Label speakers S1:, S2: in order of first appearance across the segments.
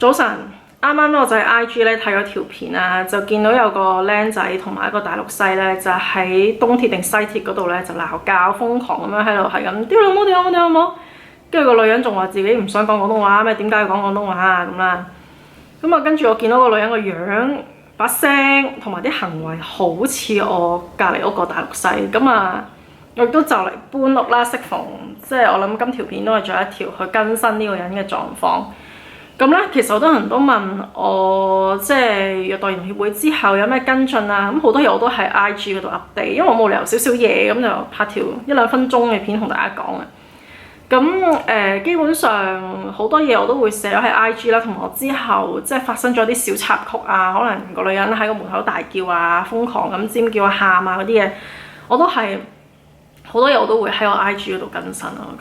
S1: 早晨，啱啱我就喺 IG 咧睇咗條片啊，就見到有個僆仔同埋一個大陸西咧，就喺東鐵定西鐵嗰度咧就鬧交，瘋狂咁樣喺度係咁屌老母屌老母屌老母，跟住個女人仲話自己唔想講廣東話咩？點解要講廣東話啊咁啦？咁啊跟住我見到個女人個樣、把聲同埋啲行為好似我隔離屋個大陸西，咁啊我亦都就嚟搬屋啦，適逢即係我諗今條片都係做一條去更新呢個人嘅狀況。咁咧，其實好多人都問我，即係虐待兒童協會之後有咩跟進啊？咁好多嘢我都喺 IG 嗰度 update，因為我冇理由少少嘢咁就拍條1-2分鐘嘅片同大家講嘅。咁基本上好多嘢我都會寫咗喺 IG 啦，同埋我之後即係發生咗啲小插曲啊，可能個女人喺個門口大叫啊，瘋狂咁尖叫啊、喊啊嗰啲嘢，我都係好多嘢我都會喺我 IG 嗰度更新咯。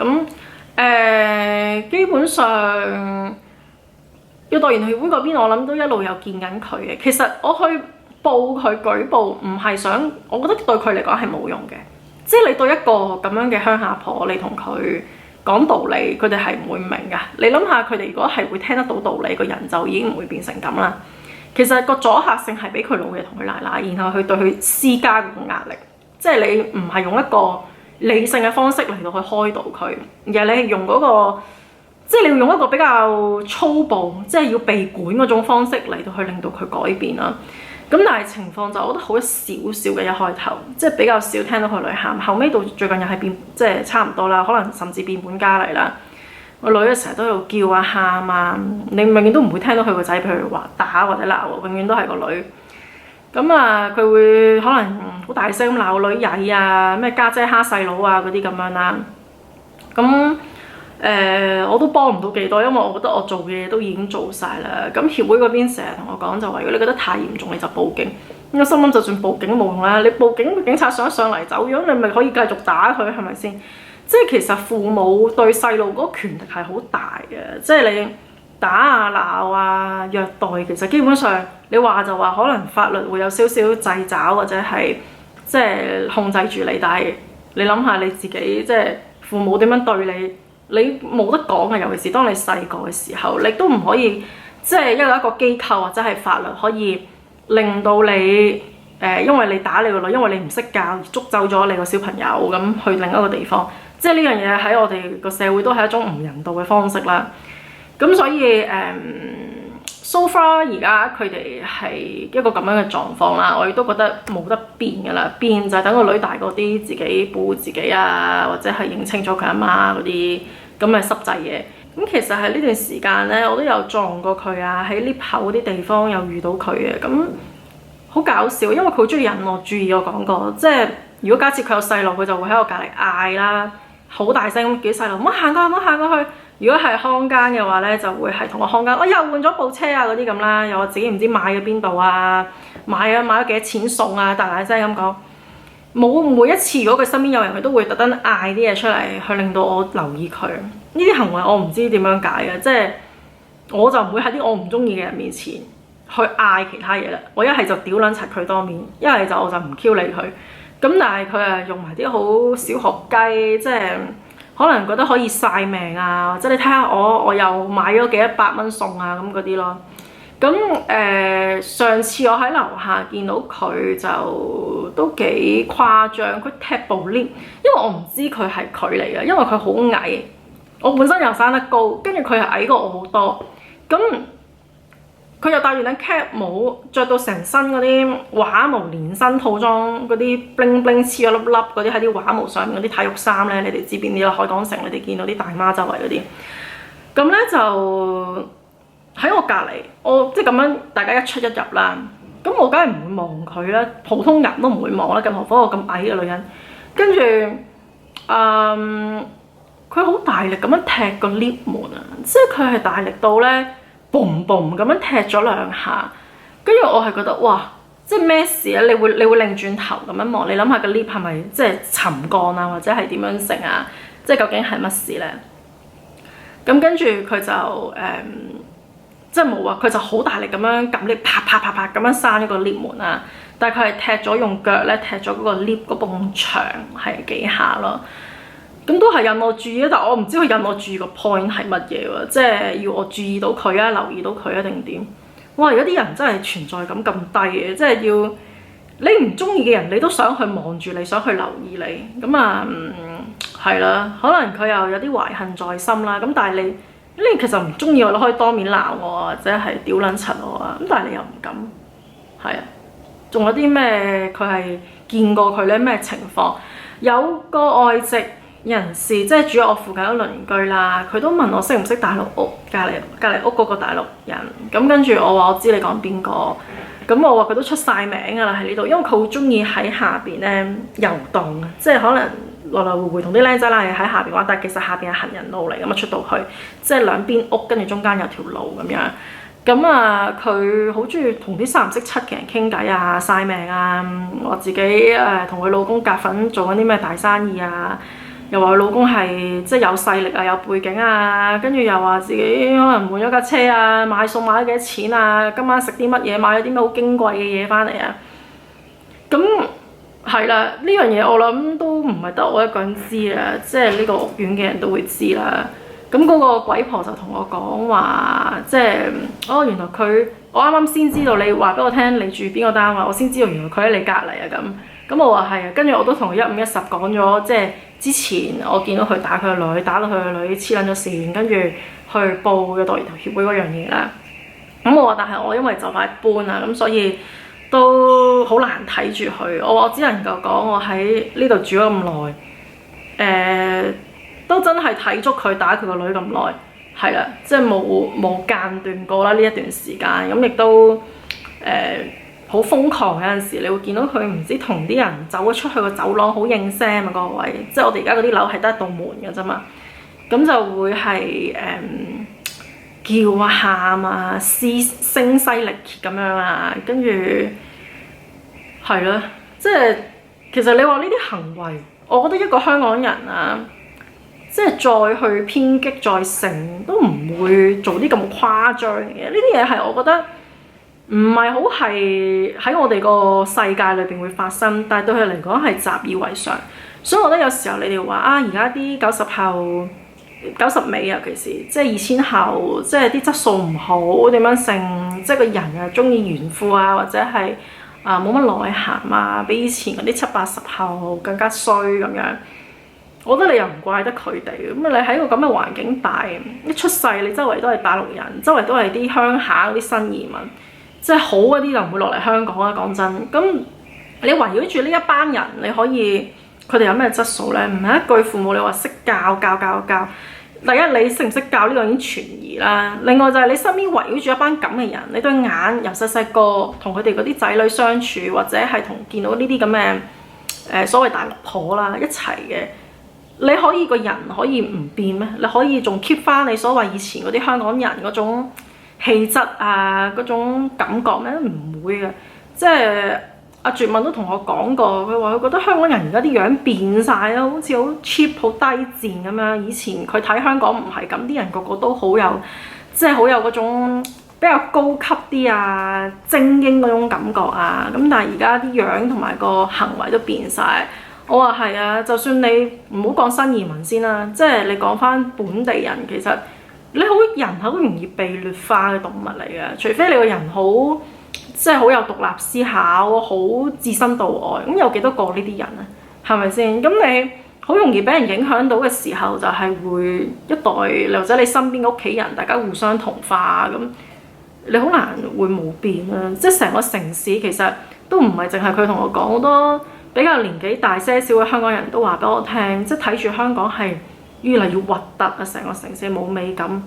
S1: 咁基本上。虐待兒童協會嗰邊，我諗都一路有見緊佢嘅。其實我去報佢舉報，唔係想，我覺得對佢嚟講係冇用嘅。即係你對一個咁樣嘅鄉下婆，你同佢講道理，佢哋係唔會明㗎。你諗下，佢哋如果係會聽得到道理，個人就已經唔會變成咁啦。其實個阻嚇性係俾佢老爺同佢奶奶，然後去對佢施加嗰個壓力。即係你唔係用一個理性嘅方式嚟到去開導佢，而係你係用嗰個。即係你要用一個比較粗暴，即係要被管嗰種方式嚟到去令到佢改變啦。咁但係情況就我覺得好少少嘅一開頭，即係比較少聽到佢女喊。後尾到最近又係變，即係差唔多啦，可能甚至變本加厲啦。個女嘅成日都喺度叫啊喊啊，你永遠都唔會聽到佢個仔譬如話打或者鬧，永遠都係個女。咁啊，佢會可能好大聲咁鬧個女曳啊，咩家姐蝦細佬啊嗰啲咁樣啦。咁我都幫唔到幾多，因為我覺得我做嘅嘢都已經做晒啦。咁協會嗰邊成日同我講就話，如果你覺得太嚴重，你就報警。咁我心諗就算報警都冇用啦，你報警，警察上一上嚟走咗，你咪可以繼續打佢，係咪先？即係其實父母對細路嗰個權力係好大嘅，即係你打啊鬧啊虐待，其實基本上你話就話可能法律會有少少掣肘或者係即係控制住你，但係你諗下你自己即係父母點樣對你？你冇得講嘅，尤其是當你細個嘅時候，你都唔可以即係一個機構或者係法律可以令到你因為你打你個女，因為你唔識教而捉走咗你個小朋友咁去另一個地方，即係呢樣嘢喺我哋個社會都係一種唔人道嘅方式啦。咁所以so far 而家佢哋係一個咁樣嘅狀況啦，我亦都覺得冇得變㗎啦，變就係等個女大個啲，自己保護自己啊，或者係認清楚佢阿媽嗰啲咁嘅濕滯嘢。咁其實喺呢段時間咧，我都有撞過佢啊，喺 lift 口嗰啲地方有遇到佢嘅，咁好搞笑，因為佢好中意引我注意，我講過，即係如果假設佢有細路，佢就會喺我隔離嗌啦，好大聲咁叫細路唔好行過去，唔好行過去。如果係看更嘅話咧，就會係同我看更，我又換咗部車啊嗰啲咁啦，又話自己唔知買咗邊度啊，買咗幾多錢送啊，大聲咁講。冇每一次，如果佢身邊有人，佢都會特登嗌啲嘢出嚟，去令到我留意佢。呢啲行為我唔知點樣解嘅，即係我就唔會喺啲我唔中意嘅人面前去嗌其他嘢啦。我一係就屌撚柒佢多面，一係就我就唔 Q 理佢。咁但係佢係用埋啲好小學雞，即係。可能覺得可以晒命啊，即係你睇下我又買咗幾100蚊餸啊咁嗰啲咯。咁上次我喺樓下見到佢就都幾誇張，佢踢部 lift，因為我唔知佢係佢嚟嘅，因為佢好矮，我本身又生得高，跟住佢係矮過我好多，咁佢又戴住頂 cap 帽，着到成身嗰啲畫毛連身套裝嗰啲 bling bling 黐咗粒粒嗰啲喺啲畫毛上面嗰啲體育衫咧，你哋知邊啲啦？海港城你哋見到啲大媽周圍嗰啲，咁咧就喺我隔離，我即係咁樣大家一出一入啦，咁我梗係唔會望佢啦，普通人都唔會望啦，更何況我咁矮嘅女人，跟住佢好大力咁樣踢個 lift 門啊，即係佢係大力到咧。boom boom 咁樣踢咗2下，跟住我係覺得哇，即係咩事啊？你會擰轉頭咁樣望，你諗下個 lift 係咪即係沉降啊，或者係點樣成啊？即係究竟係乜事咧？咁跟住佢就即係冇啊，佢就好大力咁樣撳 lift，啪啪啪啪咁樣閂咗個 lift 門啊！但係佢係踢咗用腳咧踢咗嗰個 lift 嗰埲牆係幾下咯。咁都係引我注意啊，但我唔知佢引我注意個 point 係乜嘢喎，即係要我注意到佢啊，留意到佢啊定點？哇！而家啲人真係存在感咁低嘅，即係要你唔中意嘅人，你都想去望住你，想去留意你。咁啊，係啦，可能佢又有啲懷恨在心啦。咁但係你其實唔中意我，你可以當面鬧我啊，或者係屌撚柒我啊。咁但係你又唔敢，係啊。仲有啲咩？佢係見過佢咧咩情況？有個外籍人士，即係住喺我附近嘅鄰居啦，佢都問我識唔識大陸屋隔離屋嗰個大陸人。咁跟住我話我知你講邊個。咁我話佢都出晒名㗎啦喺呢度，因為佢好中意喺下邊咧遊蕩，即係可能來來回回同啲僆仔啦喺下邊玩，但係其實下邊係行人路嚟咁啊，出到去即係兩邊屋，跟住中間有條路咁樣。咁啊，佢好中意同啲三唔識七嘅人傾偈啊，晒命啊，話自己同佢老公夾份做緊啲咩大生意啊，又話佢老公係即係有勢力啊，有背景啊，跟住又話自己可能換咗架車啊，買餸買咗幾多錢啊，今晚食啲乜嘢，買咗啲咩好矜貴嘅嘢翻嚟啊。咁係啦，呢樣嘢我諗都唔係得我一個人知啊，即係呢個屋苑嘅人都會知啦。咁嗰個鬼婆就同我講話，即係原來我啱啱先知道你話俾我聽你住邊個單位，我先知道原來佢喺你隔離啊咁。咁我話係啊，跟住我都同佢150-10講咗，即係之前我見到佢打佢個女，打到佢個女黐撚咗線，跟住去報虐待兒童協會嗰樣嘢啦。咁我話但係我因為就快搬啊，咁所以都好難睇住佢。我只能夠講我喺呢度住咗咁耐，都真係睇足佢打佢個女咁耐，係啦，即係冇間斷過啦呢一段時間。咁亦都好瘋狂，有陣時你會見到佢唔知同啲人走咗出去個走廊，好應聲啊個位，即係我哋而家嗰啲樓係得一道門嘅啫嘛，咁就會係叫啊喊啊聲嘶力竭咁樣啊，跟住係咯，即係其實你話呢啲行為，我覺得一個香港人啊，即係再去偏激再成都唔會做啲咁誇張嘅嘢。呢啲嘢係我覺得唔係好係喺我哋個世界裏邊會發生，但係對佢嚟講係習以為常。所以我覺得有時候你哋話啊，而家啲90後、90尾尤其是即係2000後，即係啲質素唔好點樣性，即係個人啊中意炫富啊，或者係冇乜內涵啊，比以前嗰啲70-80後更加衰咁樣。我覺得你又唔怪得佢哋，咁你喺個咁嘅環境大，一出世你周圍都係大陸人，周圍都係啲鄉下嗰啲新移民，即係好嗰啲就唔會落嚟香港啦。講真，咁你圍繞住呢一班人，你可以佢哋有咩質素呢？唔係一句父母你話識教。第一你識唔識教呢個已經存疑啦。另外就係你身邊圍繞住一班咁嘅人，你對眼由細細個同佢哋嗰啲仔女相處，或者係同見到呢啲咁嘅所謂大陸婆啦一齊嘅。你可以個人可以唔變咩？你可以仲 keep 翻你所謂以前嗰啲香港人嗰種氣質啊，嗰種感覺咩？唔會嘅。即係阿絕敏都同我講過，佢話佢覺得香港人而家啲樣變晒啦，好似好 cheap 好低賤咁樣。以前佢睇香港唔係咁，啲人個個都好有，即係好有嗰種比較高級啲啊，精英嗰種感覺啊。咁但係而家啲樣同埋個行為都變晒。我話係啊，就算你唔好講新移民先啦，即係你講翻本地人，其實你好人係好容易被劣化嘅動物嚟嘅，除非你個人好即係好有獨立思考，好置身度外。咁有幾多個呢啲人啊？係咪先？咁你好容易俾人影響到嘅時候，就係會一代或者你身邊嘅屋企人，大家互相同化咁，你好難會冇變啊！即係成個城市其實都唔係淨係佢同我講，好多比較年紀大些少嘅香港人都話俾我聽，即係睇住香港係越嚟越核突啊，成個城市冇美感，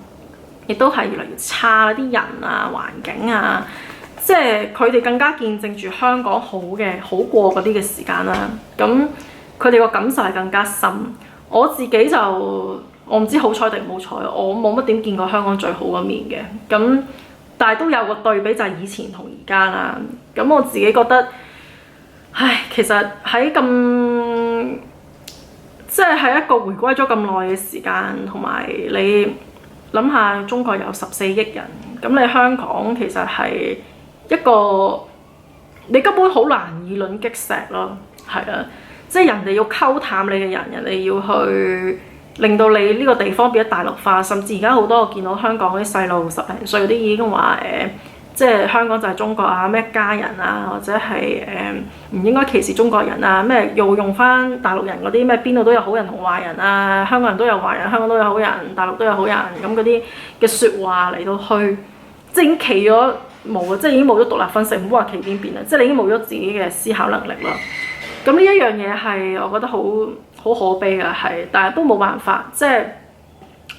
S1: 亦都係越嚟越差，啲人啊、環境啊，即係佢哋更加見證住香港好過嗰啲嘅時間啦。咁佢哋個感受係更加深。我自己就我唔知好彩定唔好彩，我冇乜點見過香港最好嗰面嘅。咁但係都有個對比，就係以前同而家啦。咁我自己覺得。唉，其實喺咁即係喺一個回歸咗咁耐嘅時間，同埋你諗下中國有14億人，咁你香港其實係一個你根本好難以卵擊石咯，係啊，即係人哋要溝淡你嘅人哋要去令到你呢個地方變咗大陸化，甚至而家好多我見到香港嗰啲細路10零歲嗰啲已經話即係香港就係中國啊，咩家人啊，或者係唔應該歧視中國人啊，咩又用翻大陸人嗰啲咩邊度都有好人同壞人啊，香港人都有壞人，香港都有好人，大陸都有好人咁嗰啲嘅説話嚟到去，即係已經企咗冇啊，即係已經冇咗獨立分析，唔好話企邊邊啦，即係你已經冇咗自己嘅思考能力啦。咁呢一樣嘢係我覺得好可悲嘅，係，但係都冇辦法，即係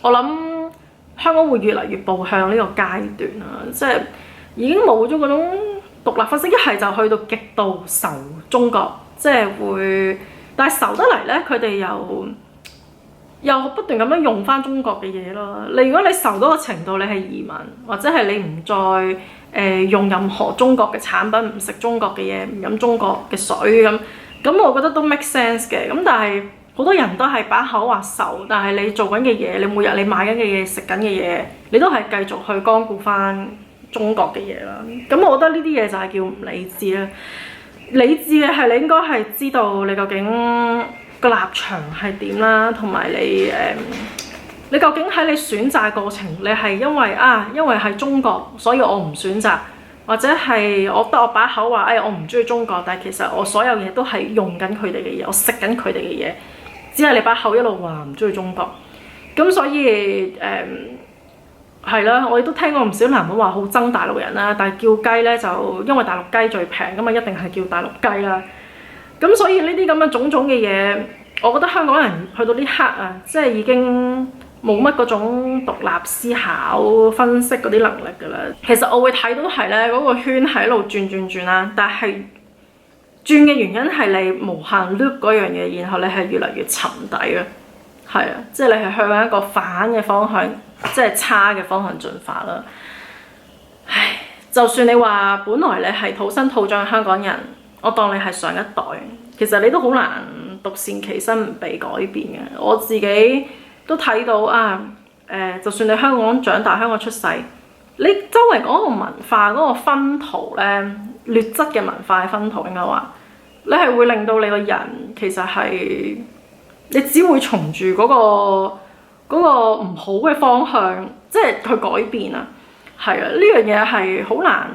S1: 我諗香港會越嚟越步向呢個階段啦，即係。已經冇咗嗰種獨立分析，一係就去到極度仇中國，即係會，但係仇得嚟咧，佢哋又不斷咁樣用翻中國嘅嘢咯。如果你仇到個程度，你係移民，或者係你唔再用任何中國嘅產品，唔食中國嘅嘢，唔飲中國嘅水咁我覺得都 make sense 嘅。咁但係好多人都係把口話仇，但係你做緊嘅嘢，你每日你買緊嘅嘢，食緊嘅嘢，你都係繼續去光顧翻中國嘅嘢啦，咁我覺得呢啲嘢就係叫唔理智啦。理智嘅係你應該係知道你究竟個立場係點啦，同埋你究竟喺你選擇過程，你係因為係中國，所以我唔選擇，或者係我把口話我唔中意中國，但係其實我所有嘢都係用緊佢哋嘅嘢，我食緊佢哋嘅嘢，只係你把口一路話唔中意中國，咁所以係啦，我亦都聽過唔少男人話好憎大陸人啦，但係叫雞咧就因為大陸雞最平咁啊，一定係叫大陸雞啦。咁所以呢啲咁嘅種種嘅嘢，我覺得香港人去到呢刻啊，即係已經冇乜嗰種獨立思考、分析嗰啲能力㗎啦。其實我會睇到係咧，嗰個圈喺度轉啦，但係轉嘅原因係你無限 loop 嗰樣嘢，然後你係越嚟越沉底啊。係啊，即係你係向一個反嘅方向，即係差嘅方向進化啦。唉，就算你話本來你係土生土長嘅香港人，我當你係上一代，其實你都好難獨善其身唔被改變嘅。我自己都睇到就算你香港長大、香港出世，你周圍嗰個文化嗰個薰陶咧，劣質嘅文化嘅薰陶應該話，你係會令到你個人其實係。你只會從住嗰個唔好嘅方向，即係去改變啊！係啊，呢樣嘢係好難。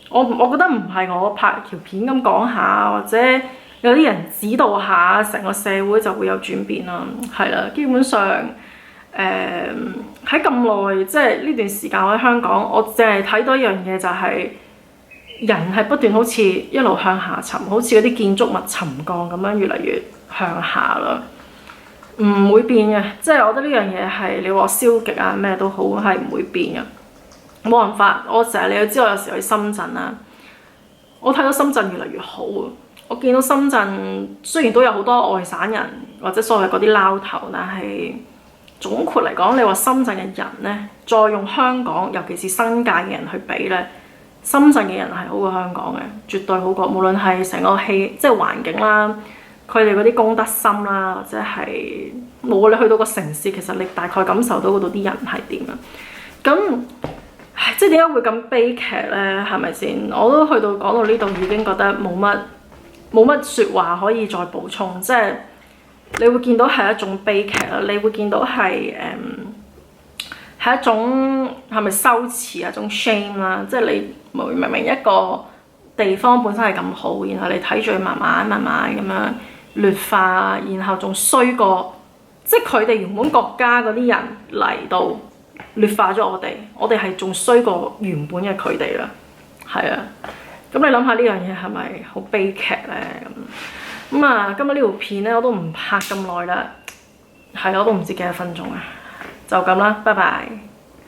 S1: 我覺得唔係我拍條片咁講下，或者有啲人指導下，成個社會就會有轉變啦。係啦，基本上喺咁耐，即係呢段時間我喺香港，我淨係睇到一樣嘢就係人係不斷好似一路向下沉，好似嗰啲建築物沉降咁樣，越嚟越向下啦，唔會變嘅，即係我覺得呢樣嘢係你話消極啊咩都好，係唔會變嘅，冇辦法。我成日你都知我有時去深圳啦，我睇到深圳越嚟越好啊！我見到深圳雖然都有好多外省人或者所謂嗰啲撈頭，但係總括嚟講，你話深圳嘅人呢，再用香港尤其是新界嘅人去比呢，深圳嘅人係好過香港嘅，絕對好過。無論係成個氣即係環境啦。佢哋嗰啲公德心啦，或者係冇你去到個城市，其實你大概感受到嗰度啲人係點啊？咁即係點解會咁悲劇呢？係咪先？我都去到講到呢度已經覺得冇乜説話可以再補充，即係你會見到係一種悲劇啦，你會見到係一種係咪羞恥啊？一種 shame 啦，即係你明明一個地方本身係咁好，然後你睇住佢慢慢咁樣劣化，然後仲衰過，即係佢哋原本國家嗰啲人嚟到劣化咗我哋係仲衰過原本嘅佢哋啦，係啊，咁你諗下呢樣嘢係咪好悲劇咧？咁啊，今日呢條片咧我都唔拍咁耐啦，係我都唔知幾多分鐘啊，就咁啦，拜拜。